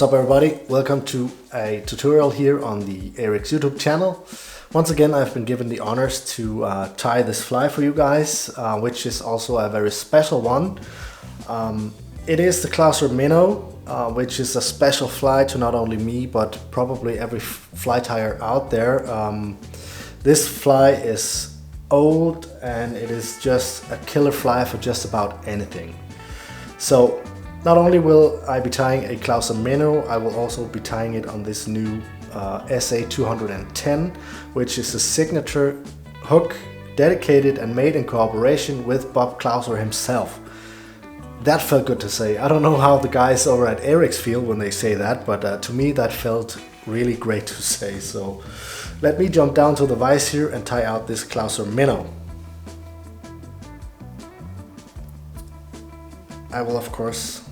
What's up everybody, welcome to a tutorial here on the Ahrex YouTube channel. Once again I've been given the honors to tie this fly for you guys, which is also a very special one. It is the Clousers Minnow, which is a special fly to not only me but probably every fly tyer out there. This fly is old and it is just a killer fly for just about anything. So not only will I be tying a Clousers Minnow, I will also be tying it on this new SA210, which is a signature hook dedicated and made in cooperation with Bob Clouser himself. That felt good to say. I don't know how the guys over at Ahrex feel when they say that, but to me that felt really great to say. So let me jump down to the vise here and tie out this Clousers Minnow. I will of course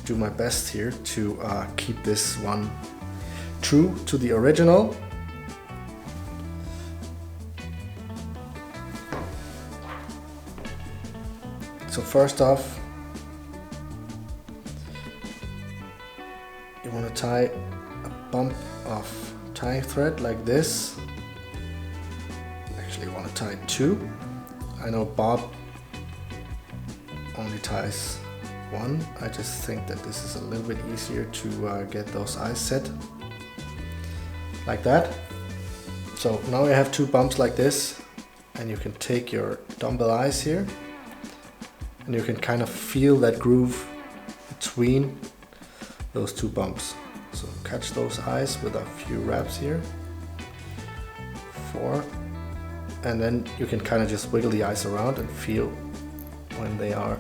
do my best here to keep this one true to the original. So first off, you want to tie a bump of tying thread like this. Actually, you want to tie two. I know Bob only ties one. I just think that this is a little bit easier to get those eyes set like that. So now you have two bumps like this, and you can take your dumbbell eyes here and you can kind of feel that groove between those two bumps. So catch those eyes with a few wraps here, 4, and then you can kind of just wiggle the eyes around and feel when they are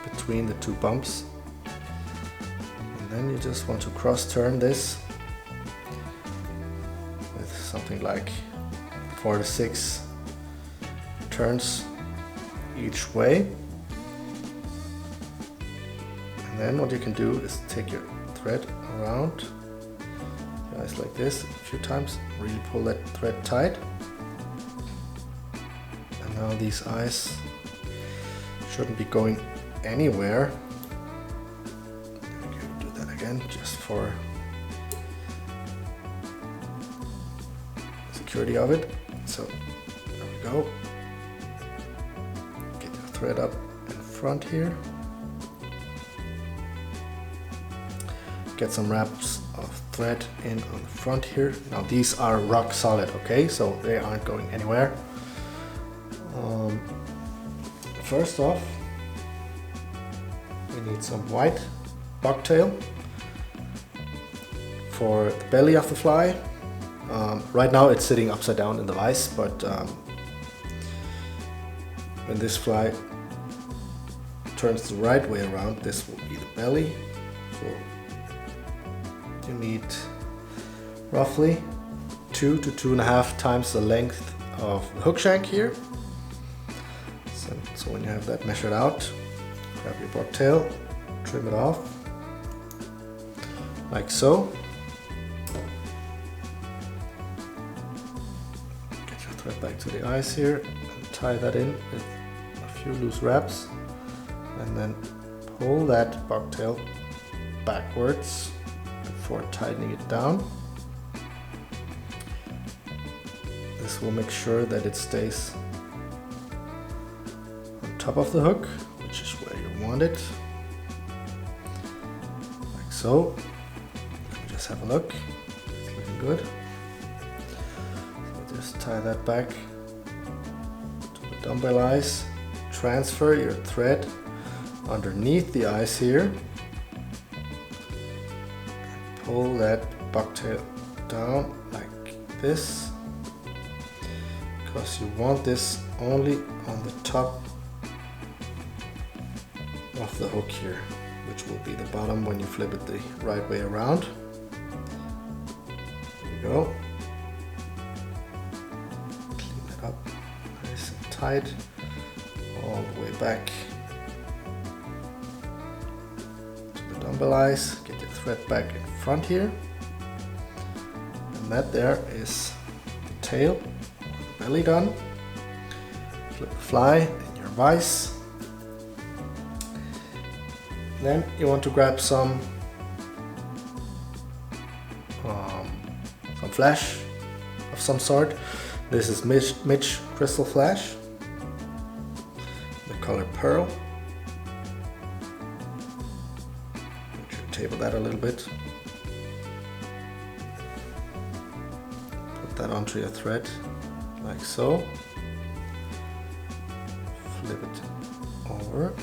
between the two bumps. And then you just want to cross turn this with something like 4 to 6 turns each way. And then what you can do is take your thread around the eyes like this a few times, really pull that thread tight. And now these eyes shouldn't be going anywhere. Do that again just for security of it. So there we go. Get your thread up in front here. Get some wraps of thread in on the front here. Now these are rock solid, okay? So they aren't going anywhere. First off, we need some white bucktail for the belly of the fly. Right now it's sitting upside down in the vise, but when this fly turns the right way around, this will be the belly. So you need roughly 2 to 2.5 times the length of the hook shank here. So when you have that measured out, grab your bucktail, trim it off, like so. Get your thread back to the eyes here and tie that in with a few loose wraps, and then pull that bucktail backwards before tightening it down. This will make sure that it stays on top of the hook, which is where you want it, like so. Let me just have a look. It's looking good. So just tie that back to the dumbbell eyes. Transfer your thread underneath the eyes here. Pull that bucktail down like this, because you want this only on the top of the hook here, which will be the bottom when you flip it the right way around. There you go. Clean that up nice and tight all the way back to the dumbbell eyes. Get your thread back in front here, and that there is the tail, the belly done. Flip the fly in your vise. Then you want to grab some some flash of some sort. This is Mitch Crystal Flash, the color Pearl. Table that a little bit. Put that onto your thread like so. Flip it over.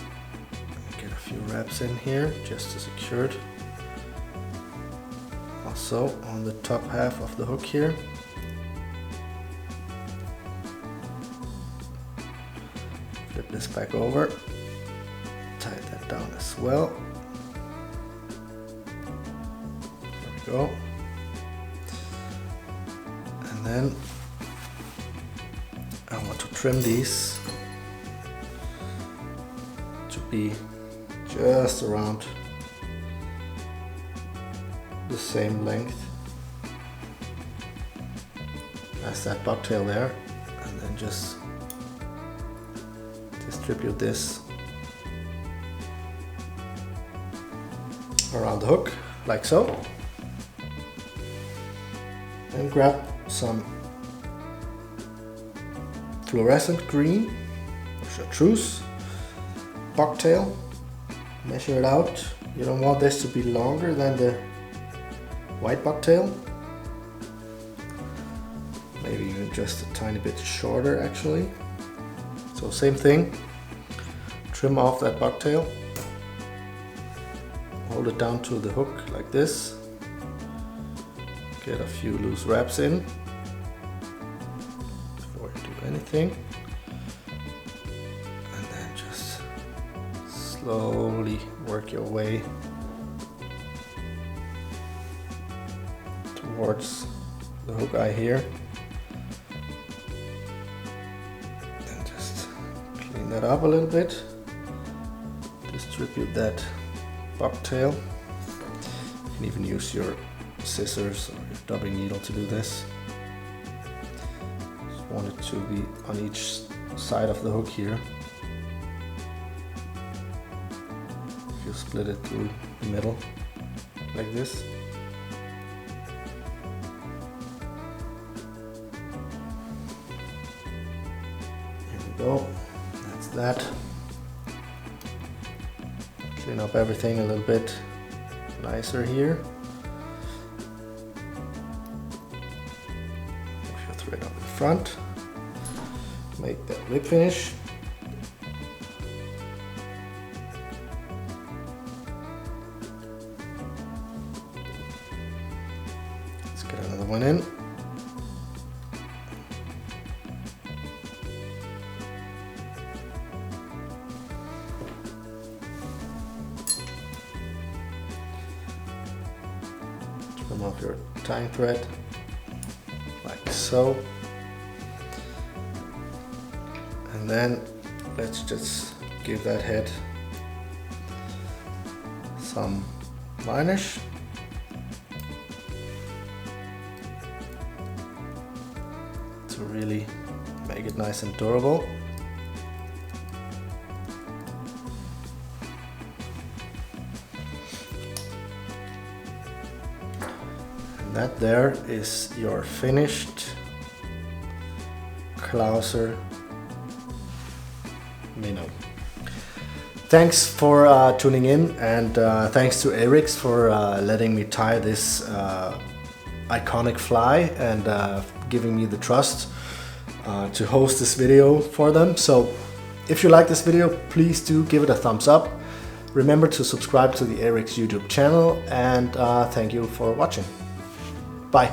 Get a few wraps in here just to secure it. Also on the top half of the hook here. Flip this back over. Tie that down as well. Go. And then I want to trim these to be just around the same length as that bucktail there, and then just distribute this around the hook like so. And grab some fluorescent green or chartreuse bucktail, measure it out. You don't want this to be longer than the white bucktail, maybe even just a tiny bit shorter actually. So same thing, trim off that bucktail, hold it down to the hook like this. Get a few loose wraps in before you do anything, and then just slowly work your way towards the hook eye here, and just clean that up a little bit. Distribute that bucktail. You can even use your scissors or your dubbing needle to do this. Just want it to be on each side of the hook here. If you split it through the middle like this. Here we go. That's that. Clean up everything a little bit nicer here. Thread up in front, make that lip finish. Let's get another one in. Trim off your tying thread. Like so, and then let's just give that head some varnish. To really make it nice and durable. That there is your finished Clouser Minnow. Thanks for tuning in, and thanks to Ahrex for letting me tie this iconic fly and giving me the trust to host this video for them. So if you like this video, please do give it a thumbs up. Remember to subscribe to the Ahrex YouTube channel, and thank you for watching. Bye.